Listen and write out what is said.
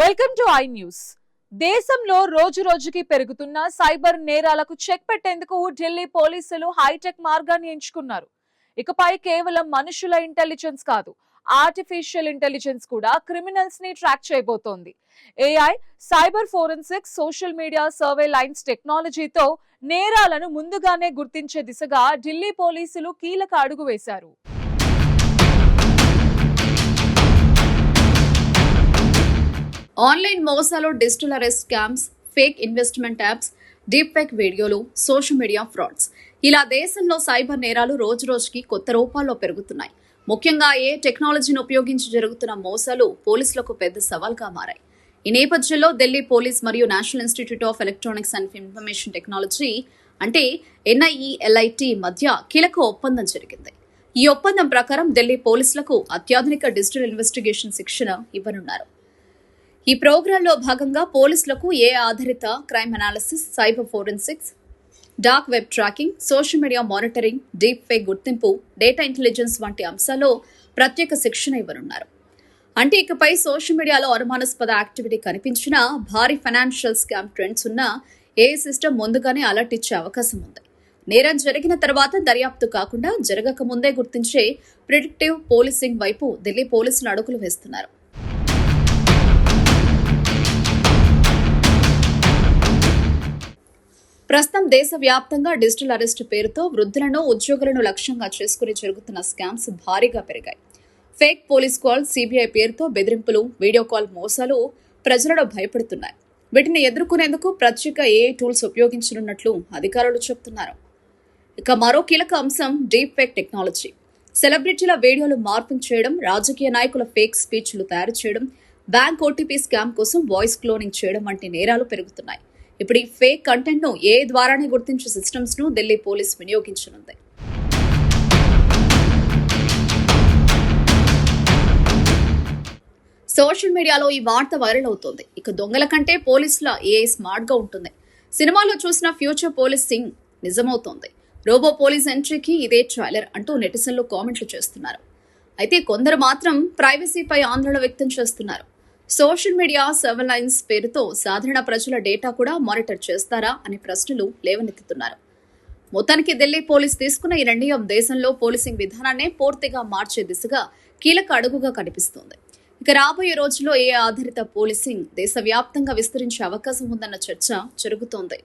Welcome to I news. దేశంలో రోజు రోజుకి పెరుగుతున్న సైబర్ నేరాలకు చెక్ పెట్టేందుకు ఢిల్లీ పోలీసులు హైటెక్ మార్గాన్ని ఎంచుకున్నారు. ఇకపై కేవలం మనుషుల ఇంటెలిజెన్స్ కాదు, ఆర్టిఫిషియల్ ఇంటెలిజెన్స్ కూడా క్రిమినల్స్ ని ట్రాక్ చేయబోతోంది. AI, cyber forensics, social media surveillance టెక్నాలజీతో నేరాలను ముందుగానే గుర్తించే దిశగా ఢిల్లీ పోలీసులు కీలక అడుగు వేశారు. ఆన్లైన్ మోసాలు, digital arrest scams, fake investment apps, deep fake వీడియోలు, సోషల్ మీడియా ఫ్రాడ్స్ ఇలా దేశంలో సైబర్ నేరాలు రోజురోజుకి కొత్త రూపాల్లో పెరుగుతున్నాయి. ముఖ్యంగా టెక్నాలజీని ఉపయోగించి జరుగుతున్న మోసాలు పోలీసులకు పెద్ద సవాల్గా మారాయి. ఈ నేపథ్యంలో ఢిల్లీ పోలీస్ మరియు national institute of electronics and information technology అంటే NIELIT మధ్య కీలక ఒప్పందం జరిగింది. ఈ ఒప్పందం ప్రకారం ఢిల్లీ పోలీసులకు అత్యాధునిక డిజిటల్ ఇన్వెస్టిగేషన్ శిక్షణ ఇవ్వనున్నారు. ఈ ప్రోగ్రాంలో భాగంగా పోలీసులకు ఆధారిత crime analysis, cyber forensics, dark web tracking, social media monitoring, deep fake గుర్తింపు, డేటా ఇంటెలిజెన్స్ వంటి అంశాల్లో ప్రత్యేక శిక్షణ ఇవ్వనున్నారు. అంటే ఇకపై సోషల్ మీడియాలో అనుమానాస్పద యాక్టివిటీ కనిపించినా, భారీ ఫైనాన్షియల్ స్కామ్ ట్రెండ్స్ ఉన్నా సిస్టమ్ ముందుగానే అలర్ట్ ఇచ్చే అవకాశం ఉంది. నేరం జరిగిన తర్వాత దర్యాప్తు కాకుండా జరగక ముందే గుర్తించే ప్రిడిక్టివ్ పోలీసింగ్ వైపు ఢిల్లీ పోలీసులు అడుగులు వేస్తున్నారు. ప్రస్తుతం దేశవ్యాప్తంగా డిజిటల్ అరెస్ట్ పేరుతో వృద్ధులను, ఉద్యోగులను లక్ష్యంగా చేసుకుని జరుగుతున్న స్కామ్స్ భారీగా పెరిగాయి. ఫేక్ పోలీస్ కాల్, CBI పేరుతో బెదిరింపులు, వీడియో కాల్ మోసాలు ప్రజలను భయపెడుతున్నాయి. వీటిని ఎదుర్కొనేందుకు ప్రత్యేక AI టూల్స్ ఉపయోగించనున్నట్లు అధికారులు చెబుతున్నారు. ఇక మరో కీలక అంశం డీప్ ఫేక్ టెక్నాలజీ. సెలబ్రిటీల వీడియోలు మార్పింగ్ చేయడం, రాజకీయ నాయకుల ఫేక్ స్పీచ్లు తయారు చేయడం, బ్యాంక్ OTP స్కామ్ కోసం వాయిస్ క్లోనింగ్ చేయడం వంటి నేరాలు పెరుగుతున్నాయి. ఇప్పుడు ఈ ఫేక్ కంటెంట్ ను AI ద్వారానే గుర్తించే సిస్టమ్స్ ను ఢిల్లీ పోలీస్ వినియోగించనుంది. సోషల్ మీడియాలో ఈ వార్త వైరల్ అవుతోంది. ఇక దొంగల కంటే పోలీసుల AI స్మార్ట్ గా ఉంటుంది. సినిమాలో చూసిన ఫ్యూచర్ పోలీసింగ్ నిజమవుతోంది. రోబో పోలీస్ ఎంట్రీకి ఇదే ట్రైలర్ అంటూ నెటిజన్లు కామెంట్లు చేస్తున్నారు. అయితే కొందరు మాత్రం ప్రైవసీపై ఆందోళన వ్యక్తం చేస్తున్నారు. సోషల్ మీడియా సర్వేలైన్స్ పేరుతో సాధారణ ప్రజల డేటా కూడా మానిటర్ చేస్తారా అనే ప్రశ్నలు లేవనెత్తుతున్నారు. మొత్తానికి ఢిల్లీ పోలీస్ తీసుకున్న ఈ నిర్ణయం దేశంలో పోలీసింగ్ విధానాన్ని పూర్తిగా మార్చే దిశగా కీలక అడుగుగా కనిపిస్తోంది. ఇక రాబోయే రోజుల్లో ఆధారిత పోలీసింగ్ దేశవ్యాప్తంగా విస్తరించే అవకాశం ఉందన్న చర్చ జరుగుతోంది.